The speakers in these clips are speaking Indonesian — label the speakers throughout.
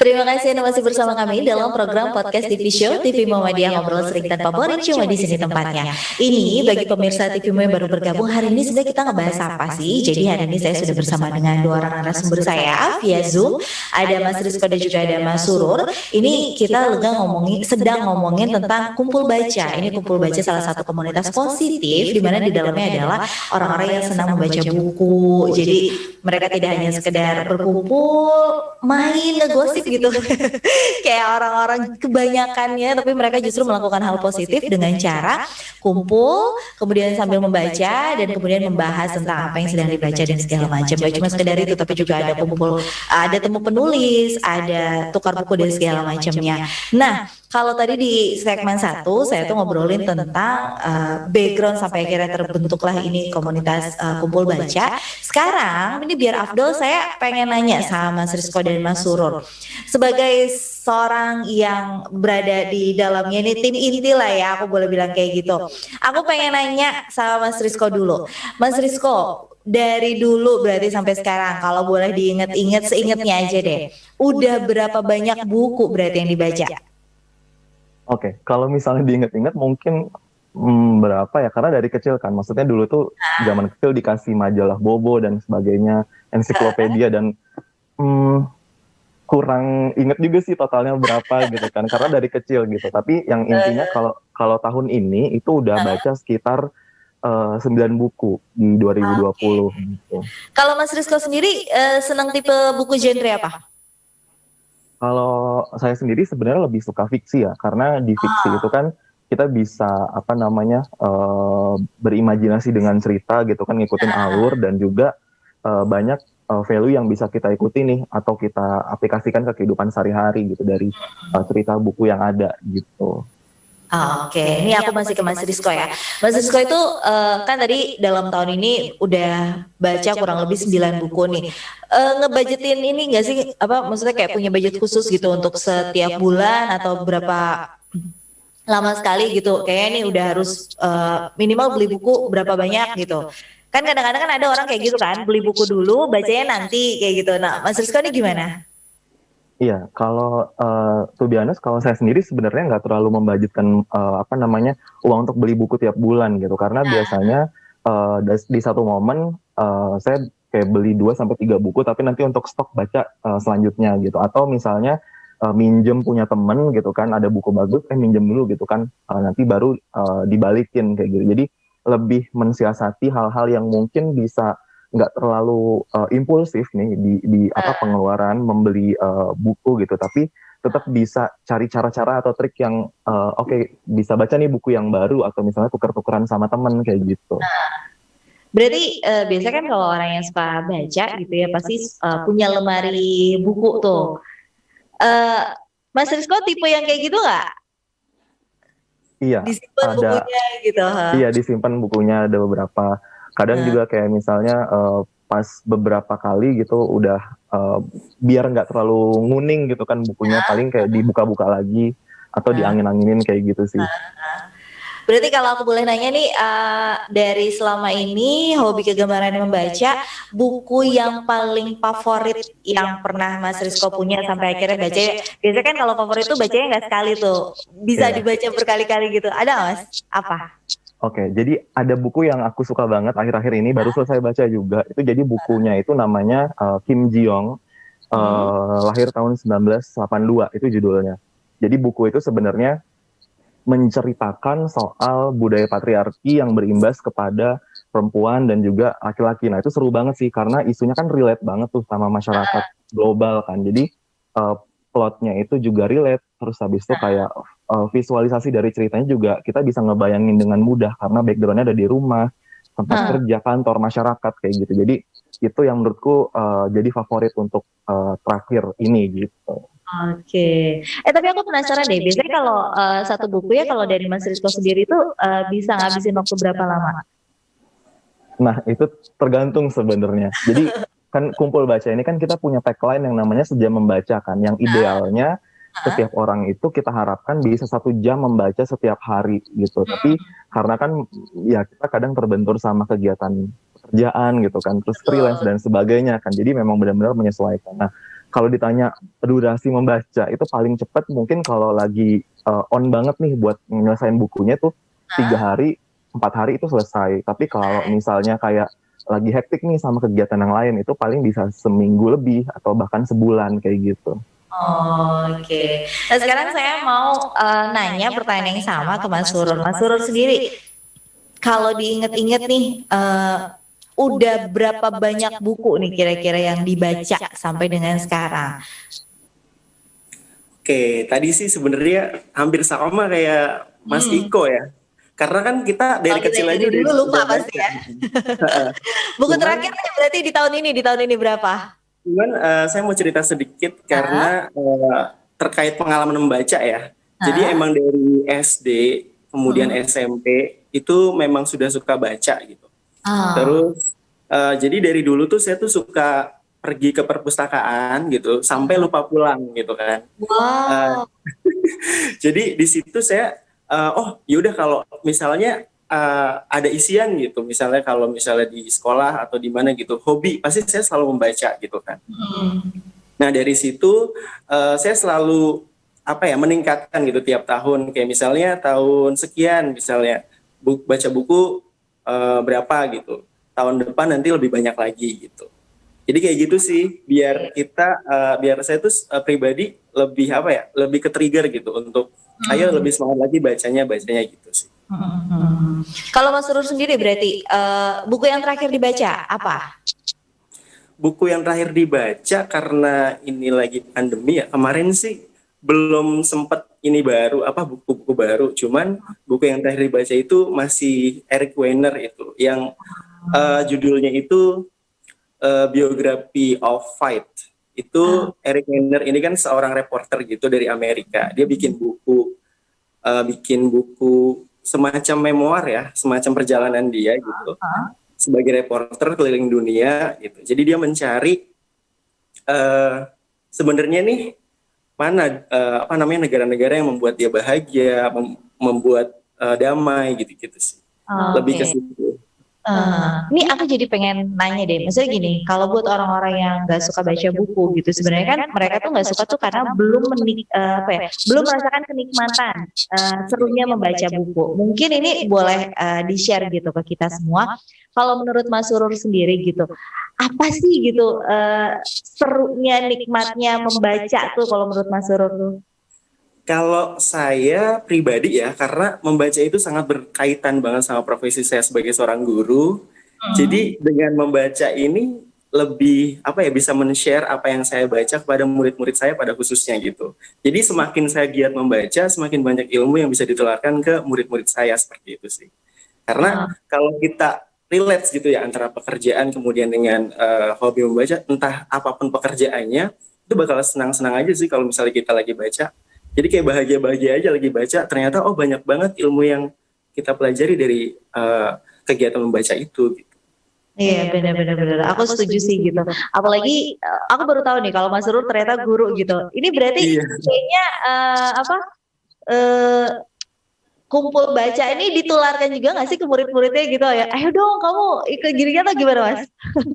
Speaker 1: Terima kasih Anda masih bersama kami dalam program podcast TV Show TV Muhammadiyah ngobrol sering tanpa boring cuma di sini tempatnya. Ini bagi pemirsa TV Mu yang baru bergabung hari ini sebenarnya kita ngebahas apa sih? Jadi hari ini saya sudah bersama dengan dua orang narasumber saya via Zoom. Ada Mas Rizko dan juga ada Mas Surur. Ini kita sedang ngomongin tentang kumpul baca. Ini kumpul baca salah satu komunitas positif di mana di dalamnya adalah orang-orang yang senang membaca buku. Jadi mereka tidak hanya sekedar berkumpul, main, ngegosip gitu. Kayak orang-orang kebanyakannya, tapi mereka justru melakukan hal positif dengan cara kumpul, kemudian sambil membaca dan kemudian membahas tentang apa yang sedang dibaca dan segala macam. Gak cuma sekedar itu, tapi juga ada kumpul, ada temu penulis, ada tukar buku dan segala macamnya. Nah, kalau tadi di segmen 1 saya tuh ngobrolin tentang background sampai akhirnya terbentuklah ini komunitas kumpul baca. Sekarang ini biar Afdol saya pengen nanya sama Mas Rizko dan Mas Surur. Sebagai seorang yang berada di dalamnya ini tim inti lah ya, aku boleh bilang kayak gitu. Aku pengen nanya sama Mas Rizko dulu. Mas Rizko, dari dulu berarti sampai sekarang kalau boleh diinget-inget seingetnya aja deh. Udah berapa banyak buku berarti yang dibaca?
Speaker 2: Oke, kalau misalnya diinget-inget mungkin berapa ya? Karena dari kecil kan, maksudnya dulu tuh zaman kecil dikasih majalah Bobo dan sebagainya, ensiklopedia dan kurang inget juga sih totalnya berapa gitu kan, karena dari kecil gitu. Tapi yang intinya kalau tahun ini itu udah baca sekitar 9 buku di 2020 gitu.
Speaker 1: Kalau Mas Rizko sendiri senang tipe buku genre apa?
Speaker 2: Kalau saya sendiri sebenarnya lebih suka fiksi ya, karena di fiksi itu kan kita bisa berimajinasi dengan cerita gitu kan, ngikutin alur dan juga banyak value yang bisa kita ikuti nih atau kita aplikasikan ke kehidupan sehari-hari gitu dari cerita buku yang ada gitu.
Speaker 1: Oke. Ini aku masih ke Mas Rizko ya. Mas Rizko itu kan tadi dalam tahun ini udah baca kurang lebih 9 buku nih. Ngebudgetin ini nggak sih, apa maksudnya kayak punya budget khusus gitu untuk setiap bulan atau berapa lama sekali gitu. Kayaknya ini udah harus minimal beli buku berapa banyak gitu. Kan kadang-kadang kan ada orang kayak gitu kan, beli buku dulu, bacanya nanti kayak gitu. Nah, Mas Rizko ini gimana?
Speaker 2: Iya, kalau to be honest, kalau saya sendiri sebenarnya nggak terlalu membudgetkan uang untuk beli buku tiap bulan gitu, karena biasanya di satu momen saya kayak beli 2 sampai 3 buku, tapi nanti untuk stok baca selanjutnya gitu, atau misalnya minjem punya temen gitu kan, ada buku bagus, minjem dulu gitu kan, nanti baru dibalikin kayak gitu. Jadi lebih mensiasati hal-hal yang mungkin bisa nggak terlalu impulsif nih di pengeluaran membeli buku gitu, tapi tetap bisa cari cara-cara atau trik yang bisa baca nih buku yang baru atau misalnya tuker-tukeran sama temen kayak gitu.
Speaker 1: Berarti biasanya kan kalau orang yang suka baca gitu ya pasti punya lemari buku tuh. Mas Rizko tipe yang kayak gitu nggak?
Speaker 2: Iya,
Speaker 1: Disimpan bukunya gitu.
Speaker 2: Iya, disimpan bukunya ada beberapa. Kadang juga kayak misalnya pas beberapa kali gitu udah biar nggak terlalu nguning gitu kan bukunya, paling kayak dibuka-buka lagi atau diangin-anginin kayak gitu sih.
Speaker 1: Berarti kalau aku boleh nanya nih, dari selama ini hobi kegemaran membaca, buku yang paling favorit yang pernah Mas Rizko punya sampai akhirnya baca, biasanya kan kalau favorit tuh bacanya nggak sekali tuh, bisa dibaca berkali-kali gitu, ada Mas? Apa?
Speaker 2: Oke, jadi ada buku yang aku suka banget akhir-akhir ini, baru selesai baca juga. Itu jadi bukunya itu namanya Kim Ji-young, lahir tahun 1982, itu judulnya. Jadi buku itu sebenarnya menceritakan soal budaya patriarki yang berimbas kepada perempuan dan juga laki-laki. Nah itu seru banget sih, karena isunya kan relate banget tuh sama masyarakat global kan. Jadi plotnya itu juga relate, terus habis itu kayak visualisasi dari ceritanya juga kita bisa ngebayangin dengan mudah, karena backgroundnya ada di rumah, tempat kerja, kantor, masyarakat kayak gitu. Jadi itu yang menurutku jadi favorit untuk terakhir ini gitu.
Speaker 1: Oke. Tapi aku penasaran deh, biasanya kalau satu buku ya kalau dari Mas Rizko sendiri itu bisa ngabisin waktu berapa lama?
Speaker 2: Nah itu tergantung sebenarnya. Jadi kan kumpul baca ini kan kita punya tagline yang namanya sejam membaca kan, yang idealnya setiap orang itu kita harapkan bisa 1 jam membaca setiap hari gitu. Tapi karena kan ya kita kadang terbentur sama kegiatan pekerjaan gitu kan, terus freelance dan sebagainya kan, jadi memang benar-benar menyesuaikan. Nah kalau ditanya durasi membaca itu paling cepat mungkin kalau lagi on banget nih buat nyelesain bukunya tuh 3 hari, 4 hari itu selesai. Tapi kalau misalnya kayak lagi hektik nih sama kegiatan yang lain itu paling bisa seminggu lebih atau bahkan sebulan kayak gitu.
Speaker 1: Oke. Nah sekarang saya mau nanya pertanyaan yang sama ke Mas Surur. Mas Surur sendiri, kalau diinget-inget nih, udah berapa banyak buku nih kira-kira yang dibaca sampai dengan sekarang?
Speaker 3: Oke, tadi sih sebenarnya hampir sama kayak Mas Iko ya. Karena kan kita dari
Speaker 1: Kalau kita
Speaker 3: kecil aja
Speaker 1: dari dulu lupa
Speaker 3: udah
Speaker 1: pasti
Speaker 3: baca.
Speaker 1: ya. Buku
Speaker 3: Cuman,
Speaker 1: terakhirnya berarti di tahun ini berapa?
Speaker 3: saya mau cerita sedikit karena terkait pengalaman membaca ya. Jadi
Speaker 1: Hah?
Speaker 3: emang dari SD, kemudian SMP itu memang sudah suka baca gitu.
Speaker 1: Oh.
Speaker 3: Terus jadi dari dulu tuh saya tuh suka pergi ke perpustakaan gitu sampai lupa pulang gitu kan.
Speaker 1: Wow.
Speaker 3: Jadi di situ saya oh yaudah kalau misalnya ada isian gitu, misalnya kalau misalnya di sekolah atau di mana gitu, hobi pasti saya selalu membaca gitu kan. Nah dari situ saya selalu apa ya meningkatkan gitu tiap tahun, kayak misalnya tahun sekian misalnya baca buku berapa gitu, tahun depan nanti lebih banyak lagi gitu. Jadi kayak gitu sih, biar kita, biar saya tuh pribadi lebih apa ya, lebih ke trigger gitu untuk ayo lebih semangat lagi bacanya gitu sih.
Speaker 1: Kalau Mas Surur sendiri berarti buku yang terakhir dibaca apa?
Speaker 3: Buku yang terakhir dibaca karena ini lagi pandemi ya, kemarin sih belum sempet ini baru apa buku-buku baru, cuman buku yang terakhir dibaca itu masih Eric Weiner itu, yang judulnya itu Biography of Fight. Itu Eric Weiner ini kan seorang reporter gitu dari Amerika. Dia bikin buku semacam memoir ya, semacam perjalanan dia gitu sebagai reporter keliling dunia gitu. Jadi dia mencari sebenarnya nih mana apa namanya negara-negara yang membuat dia bahagia, membuat damai gitu-gitu sih. Lebih ke situ.
Speaker 1: Ini aku jadi pengen nanya deh, maksudnya gini, kalau buat orang-orang yang nggak suka baca buku gitu, sebenarnya kan mereka tuh nggak suka tuh karena belum merasakan kenikmatan serunya membaca buku. Mungkin ini boleh di-share gitu ke kita semua. Kalau menurut Mas Surur sendiri gitu, apa sih gitu serunya, nikmatnya membaca tuh kalau menurut Mas Surur tuh?
Speaker 3: Kalau saya pribadi ya, karena membaca itu sangat berkaitan banget sama profesi saya sebagai seorang guru. Jadi dengan membaca ini lebih apa ya, bisa men-share apa yang saya baca kepada murid-murid saya pada khususnya gitu. Jadi semakin saya giat membaca, semakin banyak ilmu yang bisa ditularkan ke murid-murid saya seperti itu sih. Karena kalau kita relate gitu ya antara pekerjaan kemudian dengan hobi membaca, entah apapun pekerjaannya, itu bakal senang-senang aja sih kalau misalnya kita lagi baca. Jadi kayak bahagia-bahagia aja lagi baca, ternyata oh banyak banget ilmu yang kita pelajari dari kegiatan membaca itu gitu.
Speaker 1: Iya benar-benar. Aku setuju sih gitu. Apalagi aku baru tahu nih kalau Mas Surur ternyata guru gitu. Ini berarti kayaknya kumpul baca ini ditularkan juga nggak sih ke murid-muridnya gitu ya? Ayo dong kamu ikut gini atau gimana Mas?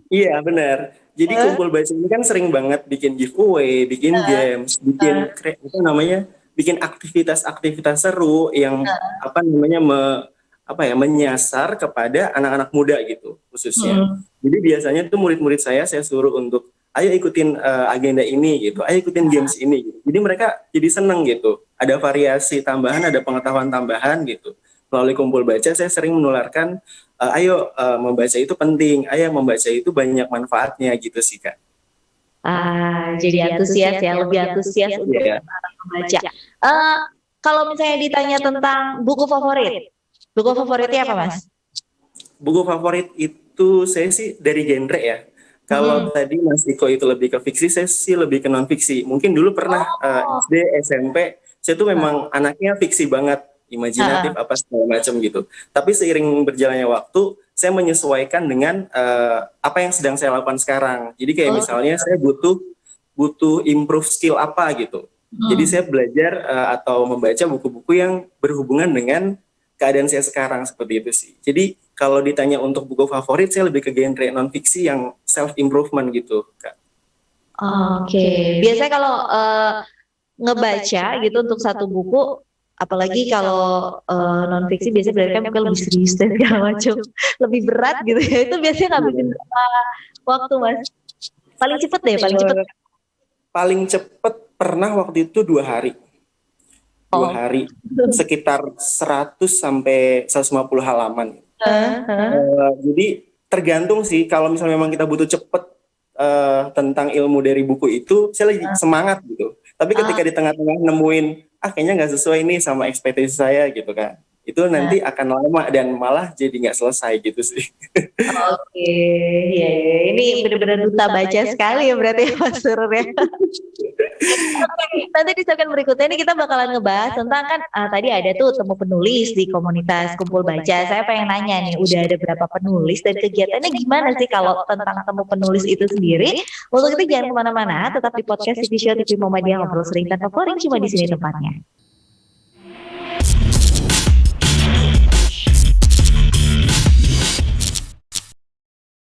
Speaker 3: Iya benar. Jadi kumpul baca ini kan sering banget bikin giveaway, bikin games, bikin apa namanya, bikin aktivitas-aktivitas seru yang apa namanya menyasar kepada anak-anak muda gitu khususnya. Jadi biasanya tuh murid-murid saya suruh untuk ayo ikutin agenda ini gitu, ayo ikutin games ini gitu. Jadi mereka jadi seneng gitu. Ada variasi tambahan, ada pengetahuan tambahan gitu. Melalui kumpul baca saya sering menularkan ayo membaca itu penting, ayo membaca itu banyak manfaatnya gitu sih Kak.
Speaker 1: Jadi antusias ya, lebih antusias untuk membaca. Kalau misalnya ditanya tentang buku favoritnya apa Mas?
Speaker 3: Buku favorit itu saya sih dari genre ya. Kalau tadi Mas Iko itu lebih ke fiksi, saya sih lebih ke non fiksi. Mungkin dulu pernah SD, SMP, saya tuh memang anaknya fiksi banget, imajinatif apa segala macam gitu. Tapi seiring berjalannya waktu, saya menyesuaikan dengan apa yang sedang saya lakukan sekarang. Jadi kayak misalnya saya butuh improve skill apa gitu. Jadi saya belajar atau membaca buku-buku yang berhubungan dengan keadaan saya sekarang seperti itu sih. Jadi kalau ditanya untuk buku favorit, saya lebih ke genre non fiksi yang self improvement gitu, Kak.
Speaker 1: Oke. Biasanya kalau ngebaca gitu untuk satu buku, apalagi kalau non fiksi biasanya berarti kan mungkin lebih serius dan segala macam, lebih berat gitu ya. Itu biasanya ngabisin berapa waktu Mas? Paling cepet deh, paling cepet.
Speaker 3: Paling cepet pernah waktu itu 2 hari. 2 hari sekitar 100 sampai 150 halaman. Jadi tergantung sih, kalau misalnya memang kita butuh cepet tentang ilmu dari buku itu, saya lagi semangat gitu. Tapi ketika di tengah-tengah nemuin, kayaknya nggak sesuai nih sama ekspektasi saya gitu kan, itu nanti akan lama dan malah jadi nggak selesai gitu sih.
Speaker 1: Oke, ya, ini benar-benar duta baca sekali ya berarti ya Mas Surur ya. Nanti di segmen berikutnya ini kita bakalan ngebahas tentang kan tadi ada tuh temu penulis di komunitas kumpul baca. Saya pengen nanya nih, udah ada berapa penulis dan kegiatannya gimana sih kalau tentang temu penulis itu sendiri? Untuk itu jangan kemana-mana, tetap di podcast TV Show TV Muhammadiyah ngobrol sering tanpa boring, cuma di sini tempatnya.